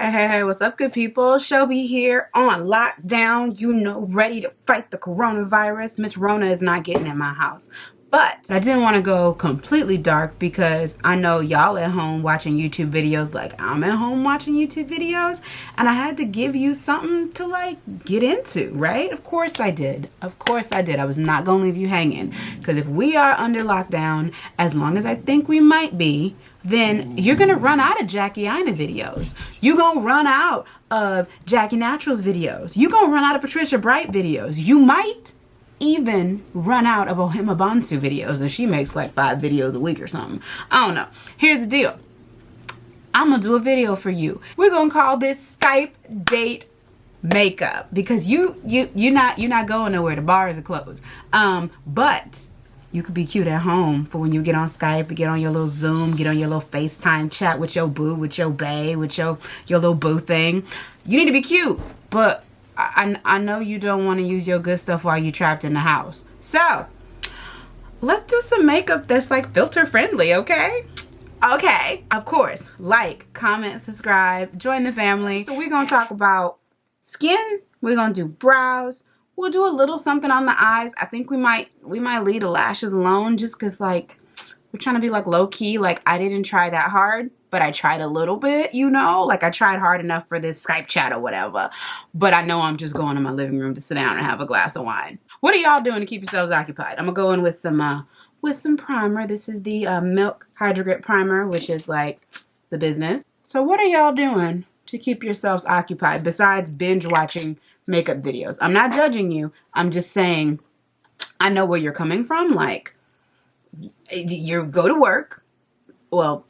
Hey, what's up, good people? Shelby here on lockdown, ready to fight the coronavirus. Miss Rona is not getting in my house. But I didn't want to go completely dark because I know y'all at home watching YouTube videos like I'm at home watching YouTube videos. And I had to give you something to like get into, right? Of course I did. Of course I did. I was not going to leave you hanging. Because if we are under lockdown, as long as I think we might be, then you're going to run out of Jackie Ina videos. You're going to run out of Jackie Naturals videos. You're going to run out of Patricia Bright videos. You might even run out of Ohima Bonsu videos, and she makes like 5 videos a week or something. I don't know. Here's the deal. I'm going to do a video for you. We're going to call this Skype date makeup because you're not going nowhere. The bars are closed. But you could be cute at home for when you get on Skype, get on your little Zoom, get on your little FaceTime chat with your boo, with your bae, with your little boo thing. You need to be cute, but I know you don't want to use your good stuff while you're trapped in the house. So let's do some makeup that's like filter friendly, okay? Okay. Of course, like, comment, subscribe, join the family. So we're going to talk about skin. We're going to do brows. We'll do a little something on the eyes. I think we might leave the lashes alone just because like we're trying to be like low key. Like I didn't try that hard, but I tried a little bit, like I tried hard enough for this Skype chat or whatever. But I know I'm just going to my living room to sit down and have a glass of wine. What are y'all doing to keep yourselves occupied? I'm gonna go in with some primer. This is the Milk Hydro Grip Primer, which is like the business. So what are y'all doing to keep yourselves occupied besides binge watching makeup videos? I'm not judging you. I'm just saying I know where you're coming from. Like you go to work. Well,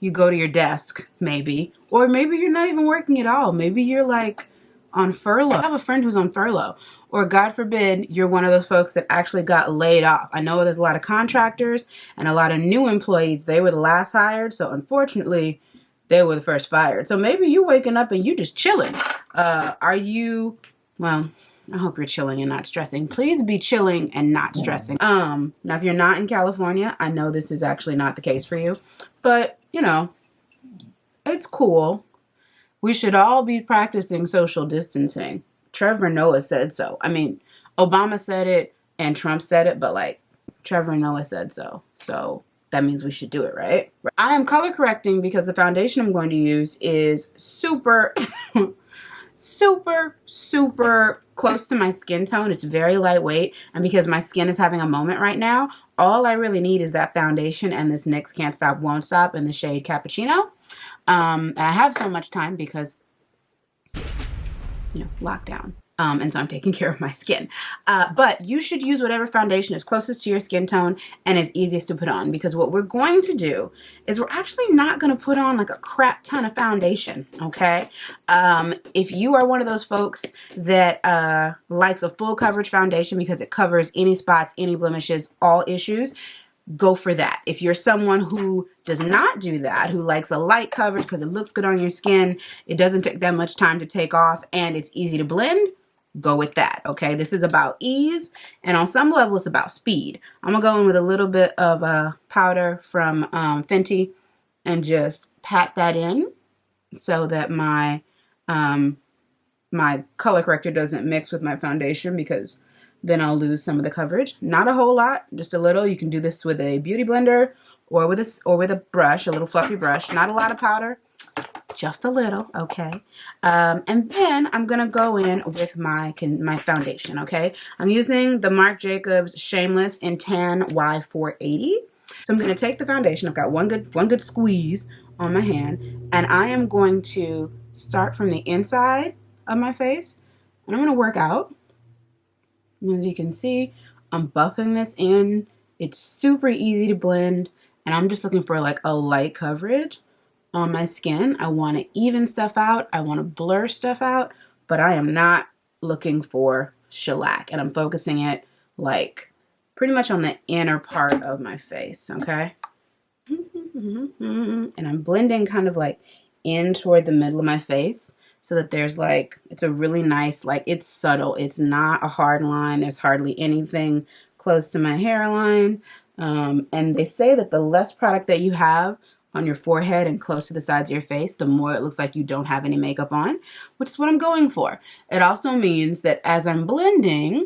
you go to your desk maybe. Or maybe you're not even working at all. Maybe you're like on furlough. I have a friend who's on furlough. Or God forbid, you're one of those folks that actually got laid off. I know there's a lot of contractors and a lot of new employees. They were the last hired. So unfortunately, they were the first fired. So maybe you waking up and you just chilling. Are you, well, I hope you're chilling and not stressing. Please be chilling and not stressing. Now, if you're not in California, I know this is actually not the case for you. But, it's cool. We should all be practicing social distancing. Trevor Noah said so. I mean, Obama said it and Trump said it, but like Trevor Noah said so. So that means we should do it, right? I am color correcting because the foundation I'm going to use is super, super close to my skin tone. It's very lightweight. And because my skin is having a moment right now, all I really need is that foundation and this NYX Can't Stop, Won't Stop in the shade Cappuccino. I have so much time because, lockdown. And so I'm taking care of my skin. But you should use whatever foundation is closest to your skin tone and is easiest to put on. Because what we're going to do is we're actually not going to put on like a crap ton of foundation, okay? If you are one of those folks that likes a full coverage foundation because it covers any spots, any blemishes, all issues, go for that. If you're someone who does not do that, who likes a light coverage because it looks good on your skin, it doesn't take that much time to take off, and it's easy to blend, go with that, okay? This is about ease, and on some level, it's about speed. I'm going to go in with a little bit of powder from Fenty and just pat that in so that my color corrector doesn't mix with my foundation because then I'll lose some of the coverage. Not a whole lot, just a little. You can do this with a beauty blender or with a brush, a little fluffy brush. Not a lot of powder, just a little, okay? And then I'm gonna go in with my foundation, okay? I'm using the Marc Jacobs Shameless in Tan Y480. So I'm gonna take the foundation. I've got one good squeeze on my hand, and I am going to start from the inside of my face, and I'm gonna work out. And as you can see, I'm buffing this in. It's super easy to blend, and I'm just looking for like a light coverage on my skin. I want to even stuff out. I want to blur stuff out, but I am not looking for shellac, and I'm focusing it like pretty much on the inner part of my face, okay? And I'm blending kind of like in toward the middle of my face, so that there's like, it's a really nice, like it's subtle. It's not a hard line. There's hardly anything close to my hairline. And they say that the less product that you have, on your forehead and close to the sides of your face, the more it looks like you don't have any makeup on, which is what I'm going for. It also means that as I'm blending,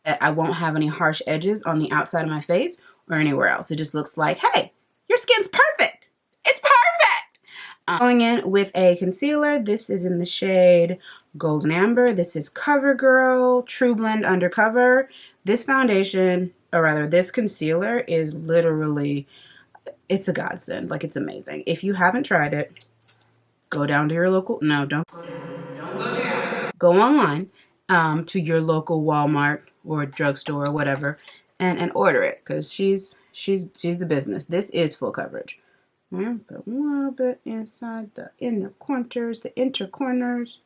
that I won't have any harsh edges on the outside of my face or anywhere else. It just looks like, hey, your skin's perfect. It's perfect. I'm going in with a concealer. This is in the shade Golden Amber. This is CoverGirl TrueBlend Undercover. This foundation, or rather this concealer, is literally, it's a godsend. Like, it's amazing. If you haven't tried it, go down to your local, no, don't go down. Don't go down. Go online to your local Walmart or drugstore or whatever and order it, because she's the business. This is full coverage. Put a little bit inside the inner corners, the inner corners.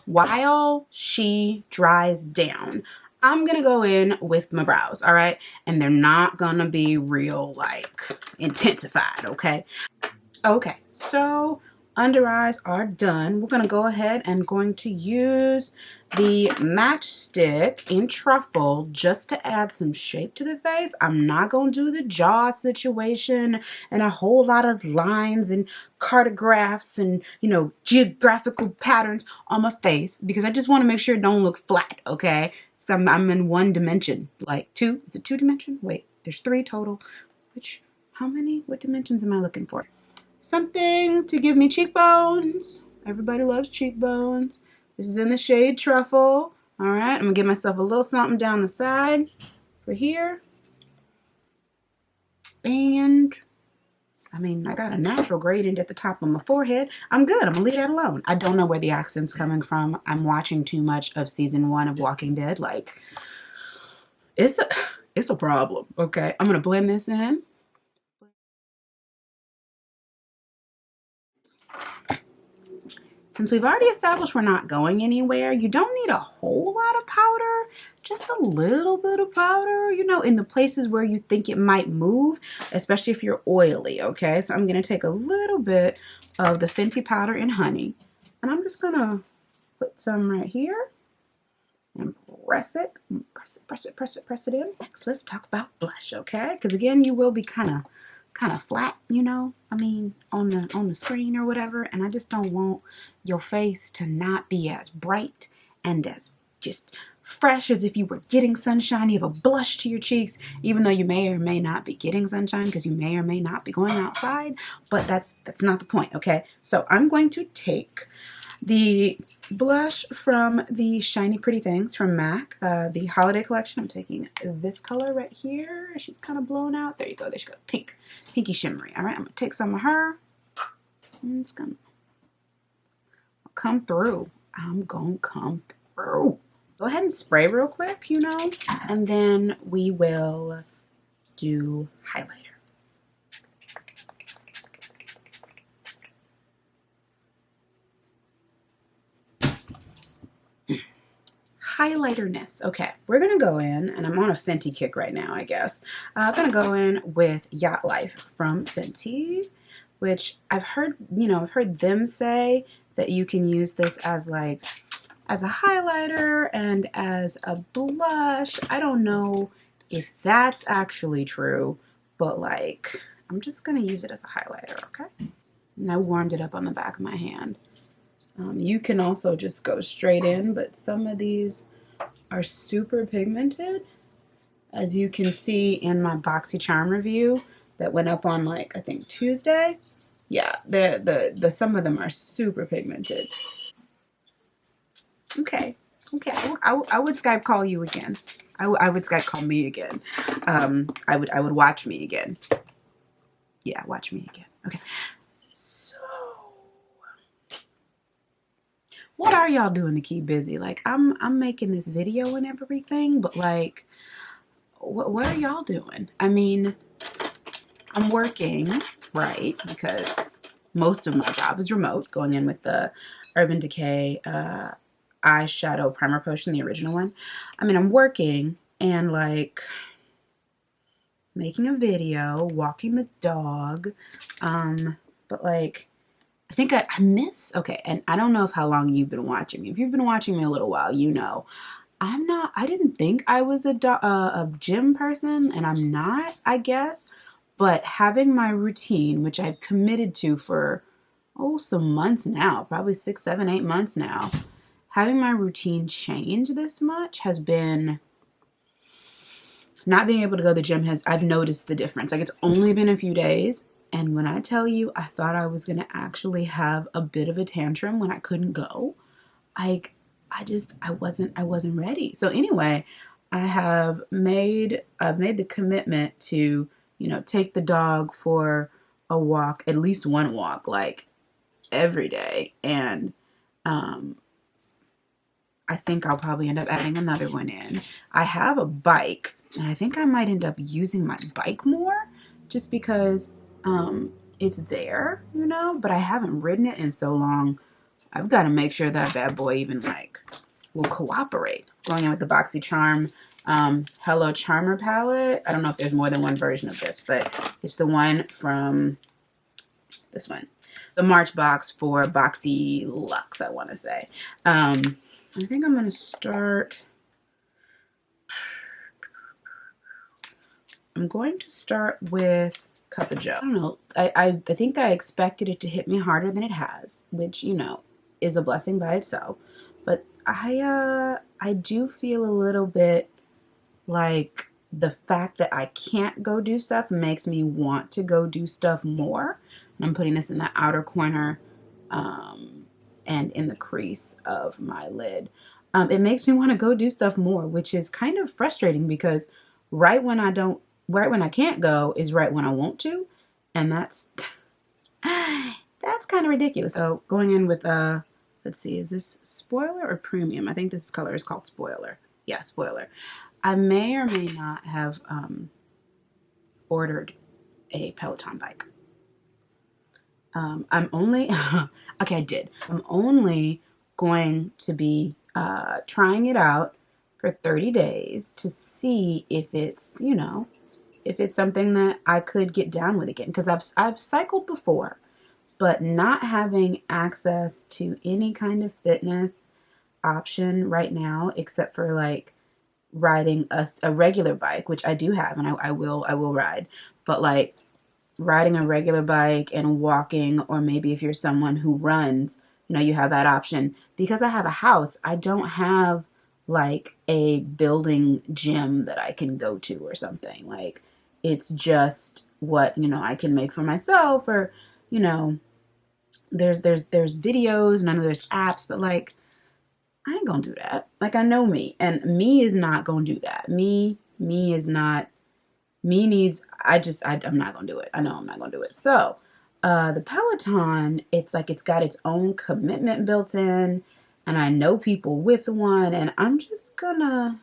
While she dries down, I'm gonna go in with my brows, all right? And they're not gonna be real, like, intensified, okay? Okay, so under eyes are done. We're gonna go ahead and going to use the matchstick in Truffle just to add some shape to the face. I'm not gonna do the jaw situation and a whole lot of lines and cartographs and, you know, geographical patterns on my face, because I just want to make sure it don't look flat, okay? So I'm in one dimension, like two. Is it 2 dimension? Wait, there's 3 total. Which, how many? What dimensions am I looking for? Something to give me cheekbones. Everybody loves cheekbones. This is in the shade Truffle. All right, I'm gonna give myself a little something down the side for here. And I mean, I got a natural gradient at the top of my forehead. I'm good. I'm gonna leave that alone. I don't know where the accent's coming from. I'm watching too much of season 1 of Walking Dead. Like, it's a problem. Okay, I'm gonna blend this in. Since we've already established we're not going anywhere, you don't need a whole lot of powder, just a little bit of powder, you know, in the places where you think it might move, especially if you're oily, okay? So I'm going to take a little bit of the Fenty powder in Honey, and I'm just going to put some right here and press it in. Next, let's talk about blush, okay? Because again, you will be kind of flat, you know, I mean, on the screen or whatever, and I just don't want your face to not be as bright and as just fresh as if you were getting sunshine. You have a blush to your cheeks, even though you may or may not be getting sunshine, because you may or may not be going outside, but that's not the point, okay? So I'm going to take the blush from the Shiny Pretty Things from MAC, the holiday collection. I'm taking this color right here. She's kind of blown out. There you go. There she goes. Pink. Pinky shimmery. All right, I'm going to take some of her. And it's going to come through. I'm going to come through. Go ahead and spray real quick, you know, and then we will do highlighter. Highlighterness. Okay, we're gonna go in, and I'm on a Fenty kick right now, I guess. I'm gonna go in with Yacht Life from Fenty, which I've heard, you know, I've heard them say that you can use this as like, as a highlighter and as a blush. I don't know if that's actually true, but like, I'm just gonna use it as a highlighter, okay? And I warmed it up on the back of my hand. You can also just go straight in, but some of these are super pigmented, as you can see in my BoxyCharm review that went up on, like, I think Tuesday. Yeah, the some of them are super pigmented. Okay, I would Skype call you again. I would Skype call me again. I would watch me again. Yeah, watch me again. Okay. What are y'all doing to keep busy? Like, I'm making this video and everything, but like, what are y'all doing? I mean, I'm working, right? Because most of my job is remote, going in with the Urban Decay eyeshadow primer potion, the original one. I mean, I'm working and like making a video, walking the dog, but like, I think I miss, okay, and I don't know how long you've been watching me. If you've been watching me a little while, you know, I didn't think I was a gym person, and I'm not, I guess, But having my routine, which I've committed to for, some months now, probably 6, 7, 8 months now, having my routine change this much has been, not being able to go to the gym I've noticed the difference. Like, it's only been a few days. And when I tell you, I thought I was going to actually have a bit of a tantrum when I couldn't go. Like, I wasn't ready. So anyway, I've made the commitment to, take the dog for a walk, at least one walk, like every day. And, I think I'll probably end up adding another one in. I have a bike, and I think I might end up using my bike more just because it's there, but I haven't ridden it in so long. I've got to make sure that bad boy even will cooperate. Going in with the BoxyCharm Hello Charmer palette. I don't know if there's more than one version of this, but it's the one from this one. The March box for Boxy Luxe, I want to say. I think I'm going to start. I'm going to start with Cup of Joe. I don't know. I think I expected it to hit me harder than it has, which, is a blessing by itself. But I do feel a little bit like the fact that I can't go do stuff makes me want to go do stuff more. And I'm putting this in the outer corner and in the crease of my lid. It makes me want to go do stuff more, which is kind of frustrating because right when I can't go is right when I want to. And that's kind of ridiculous. So going in with, let's see, is this Spoiler or Premium? I think this color is called Spoiler. Yeah, Spoiler. I may or may not have ordered a Peloton bike. I'm only, okay, I did. I'm only going to be trying it out for 30 days to see if it's, if it's something that I could get down with again. Because I've cycled before, but not having access to any kind of fitness option right now, except for like riding a regular bike, which I do have, and I will ride, but like riding a regular bike and walking, or maybe if you're someone who runs, you have that option. Because I have a house, I don't have like a building gym that I can go to or something. Like, it's just what, I can make for myself, or, there's videos, none of there's apps, but like, I ain't gonna do that. Like, I know me, and me is not gonna do that. Me is not, me needs, I'm not gonna do it. I know I'm not gonna do it. So, the Peloton, it's like, it's got its own commitment built in, and I know people with one, and I'm just gonna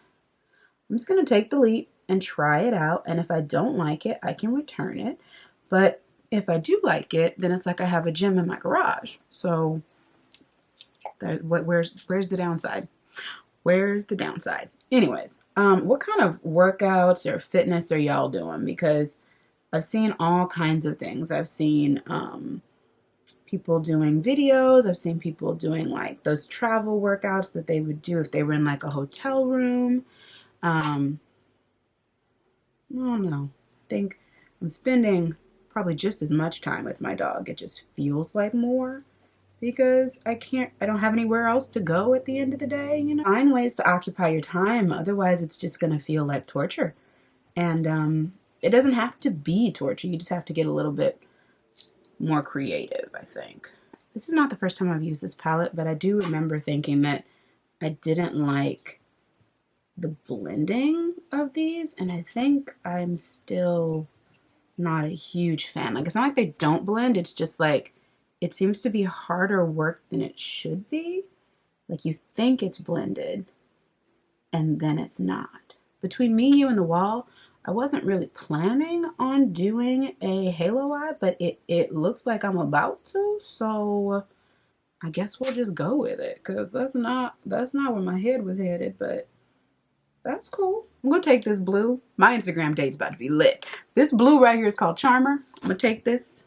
take the leap and try it out. And if I don't like it, I can return it. But if I do like it, then it's like I have a gym in my garage. So where's the downside? Where's the downside? Anyways, what kind of workouts or fitness are y'all doing? Because I've seen all kinds of things. I've seen people doing videos. I've seen people doing like those travel workouts that they would do if they were in like a hotel room. I don't know. I think I'm spending probably just as much time with my dog. It just feels like more because I don't have anywhere else to go at the end of the day. Find ways to occupy your time. Otherwise, it's just going to feel like torture. And it doesn't have to be torture. You just have to get a little bit more creative, I think. This is not the first time I've used this palette, but I do remember thinking that I didn't like the blending of these, and I think I'm still not a huge fan. Like, it's not like they don't blend, it's just like it seems to be harder work than it should be. Like, you think it's blended and then it's not. Between me, you, and the wall, I wasn't really planning on doing a halo eye, but it looks like I'm about to, so I guess we'll just go with it, because that's not where my head was headed, but that's cool. I'm gonna take this blue. My Instagram date's about to be lit. This blue right here is called Charmer. I'm gonna take this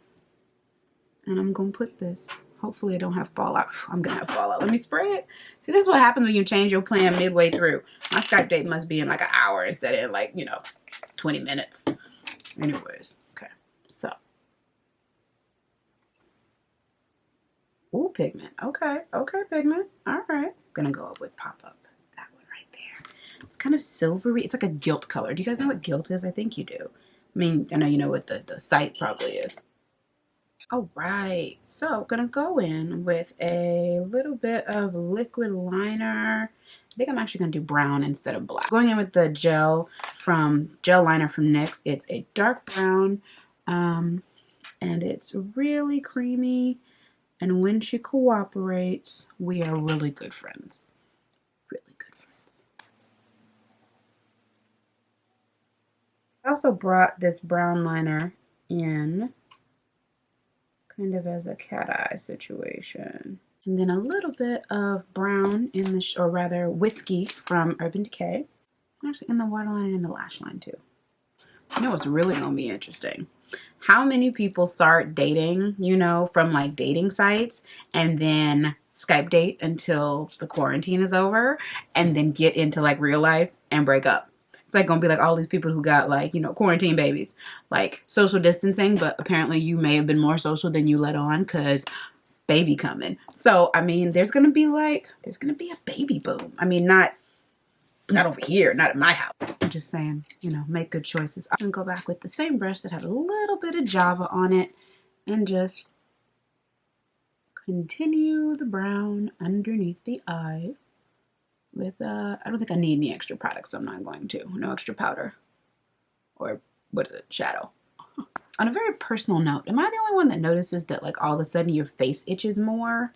and I'm gonna put this. Hopefully I don't have fallout. I'm gonna have fallout. Let me spray it. See, this is what happens when you change your plan midway through. My Skype date must be in like an hour instead of like, 20 minutes. Anyways, okay. Ooh, pigment. Okay, okay, pigment. All right. Gonna go up with Pop Up. That one right there. It's kind of silvery. It's like a gilt color. Do you guys know what gilt is? I think you do. I mean, I know you know what the site probably is. All right, so gonna go in with a little bit of liquid liner. I think I'm actually gonna do brown instead of black. Going in with the gel liner from NYX. It's a dark brown, and it's really creamy. And when she cooperates, we are really good friends. Really good friends. I also brought this brown liner in kind of as a cat eye situation. And then a little bit of brown in the, or rather whiskey from Urban Decay. Actually in the waterline and in the lash line too. You know what's really gonna be interesting? How many people start dating, you know, from like dating sites and then Skype date until the quarantine is over and then get into like real life and break up? It's like gonna be like all these people who got like, you know, quarantine babies, like social distancing, but apparently you may have been more social than you let on because baby coming. So, I mean, there's gonna be a baby boom. I mean, not over here, not at my house. I'm just saying, you know, make good choices. I'm gonna go back with the same brush that had a little bit of Java on it and just continue the brown underneath the eye with, I don't think I need any extra product, so I'm not going to. No extra powder. Or, what is it, shadow. On a very personal note, am I the only one that notices that like all of a sudden your face itches more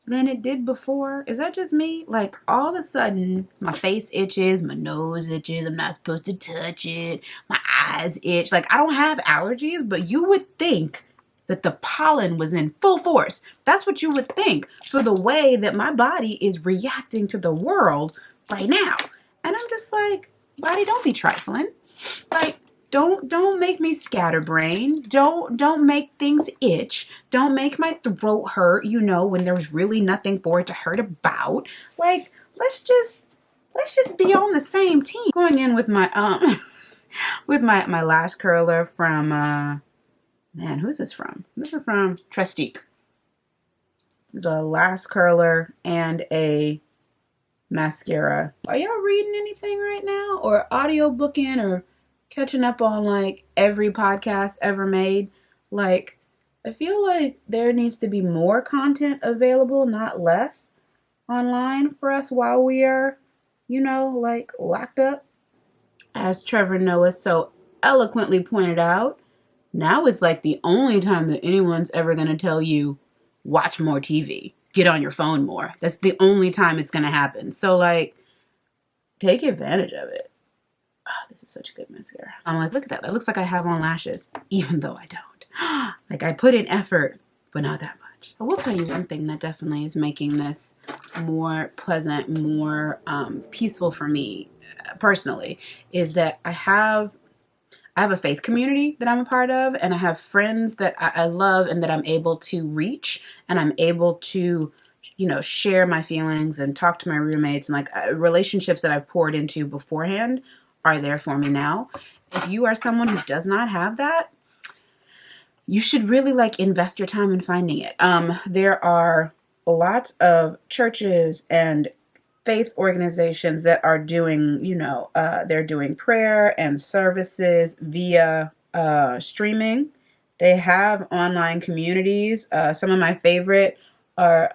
than it did before? Is that just me? Like all of a sudden my face itches, my nose itches, I'm not supposed to touch it, my eyes itch. Like I don't have allergies, but you would think that the pollen was in full force. That's what you would think for the way that my body is reacting to the world right now. And I'm just like, body, don't be trifling. Like, don't make me scatterbrain. Don't make things itch. Don't make my throat hurt, you know, when there's really nothing for it to hurt about. Like, let's just be on the same team. Going in with my with my lash curler from man, who's this from? This is from Styx. This is a lash curler and a mascara. Are y'all reading anything right now, or audio booking, or catching up on like every podcast ever made? Like, I feel like there needs to be more content available, not less, online for us while we are, you know, like locked up. As Trevor Noah so eloquently pointed out, now is like the only time that anyone's ever going to tell you, watch more TV, get on your phone more. That's the only time it's going to happen. So like, take advantage of it. Oh, this is such a good mascara. I'm like, look at that. That looks like I have on lashes, even though I don't. Like I put in effort, but not that much. I will tell you one thing that definitely is making this more pleasant, more peaceful for me personally, is that I have a faith community that I'm a part of, and I have friends that I love and that I'm able to reach, and I'm able to, you know, share my feelings and talk to my roommates, and like relationships that I've poured into beforehand are there for me now. If you are someone who does not have that, you should really like invest your time in finding it. There are lots of churches and faith organizations that are doing, you know, they're doing prayer and services via streaming. They have online communities. Some of my favorite are,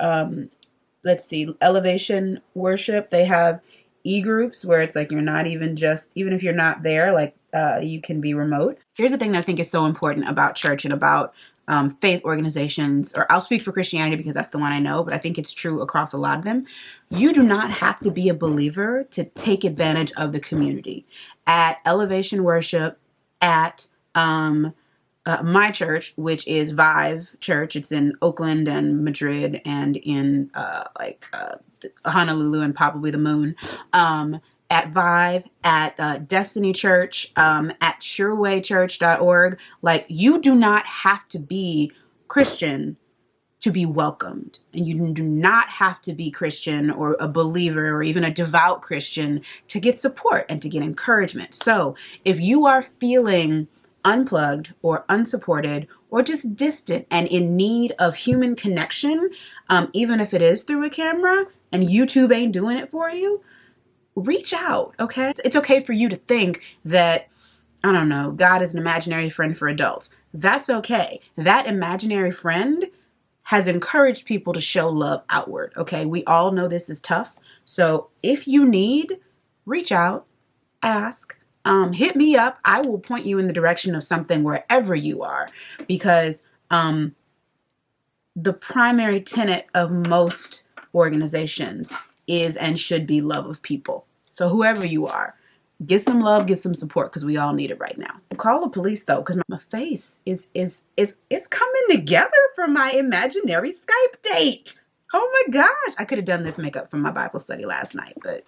let's see, Elevation Worship. They have e-groups where it's like you're not even if you're not there, like you can be remote. Here's the thing that I think is so important about church and about faith organizations, or I'll speak for Christianity because that's the one I know, but I think it's true across a lot of them. You do not have to be a believer to take advantage of the community. At Elevation Worship, at my church, which is Vive Church, it's in Oakland and Madrid and in Honolulu and probably the moon. At Vive, at Destiny Church, at surewaychurch.org. Like, you do not have to be Christian to be welcomed. And you do not have to be Christian or a believer or even a devout Christian to get support and to get encouragement. So if you are feeling unplugged or unsupported or just distant and in need of human connection, even if it is through a camera and YouTube ain't doing it for you, reach out, okay? It's okay for you to think that, I don't know, God is an imaginary friend for adults. That's okay. That imaginary friend has encouraged people to show love outward, okay? We all know this is tough. So if you need, reach out, ask, hit me up. I will point you in the direction of something wherever you are, because the primary tenet of most organizations is and should be love of people. So whoever you are, get some love, get some support, because we all need it right now. Call the police though, because my face is coming together for my imaginary Skype date. Oh my gosh. I could have done this makeup from my Bible study last night, but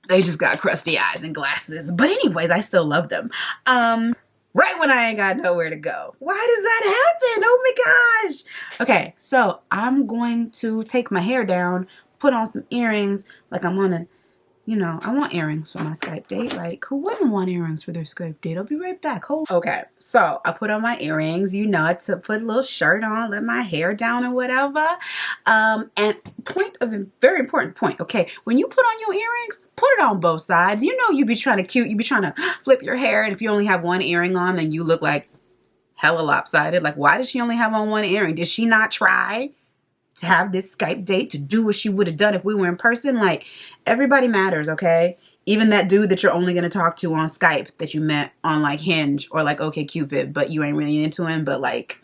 they just got crusty eyes and glasses. But anyways, I still love them. Right when I ain't got nowhere to go. Why does that happen? Oh my gosh. Okay, so I'm going to take my hair down, put on some earrings. Like I'm gonna, you know, I want earrings for my Skype date. Like, who wouldn't want earrings for their Skype date? I'll be right back. Okay, so I put on my earrings, you know, to put a little shirt on, let my hair down or whatever. And very important point, okay? When you put on your earrings, put it on both sides. You know you be trying to flip your hair, and if you only have one earring on, then you look like hella lopsided. Like, why does she only have on one earring? Did she not try to have this Skype date to do what she would have done if we were in person? Like, everybody matters, okay? Even that dude that you're only going to talk to on Skype that you met on like Hinge or like OkCupid, but you ain't really into him, but like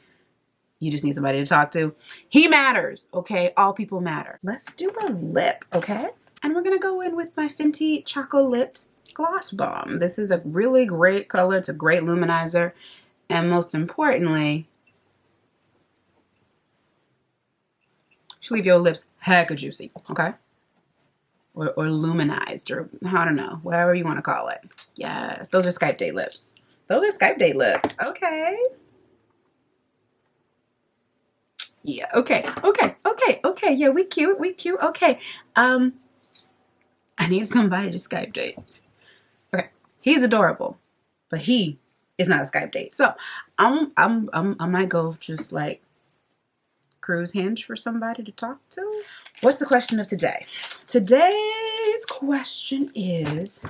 you just need somebody to talk to. He matters, okay? All people matter. Let's do a lip, okay? And we're going to go in with my Fenty Chocolate Gloss Bomb. This is a really great color. It's a great luminizer. And most importantly, should leave your lips hecka juicy, okay? Or luminized, or I don't know, whatever you want to call it. Yes, those are Skype date lips. Those are Skype date lips. Okay. Yeah, okay. Yeah, we cute. Okay. I need somebody to Skype date. Okay. He's adorable, but he is not a Skype date. So I might go just like cruise Hinge for somebody to talk to. What's the question of today? Today's question is,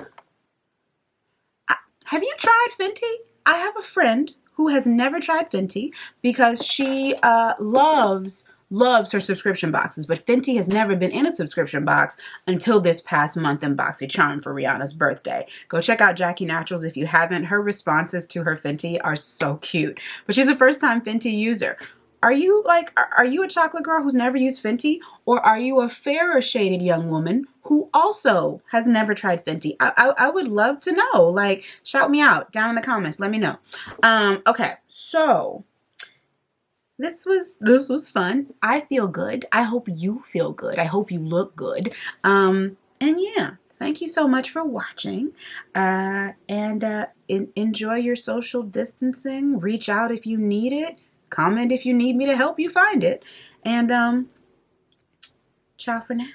have you tried Fenty? I have a friend who has never tried Fenty because she loves her subscription boxes, but Fenty has never been in a subscription box until this past month in BoxyCharm for Rihanna's birthday. Go check out Jackie Naturals if you haven't. Her responses to her Fenty are so cute, but she's a first-time Fenty user. Are you a chocolate girl who's never used Fenty? Or are you a fairer shaded young woman who also has never tried Fenty? I would love to know. Like, shout me out down in the comments. Let me know. Okay, so this was fun. I feel good. I hope you feel good. I hope you look good. And yeah, thank you so much for watching. Enjoy your social distancing. Reach out if you need it. Comment if you need me to help you find it. And ciao for now.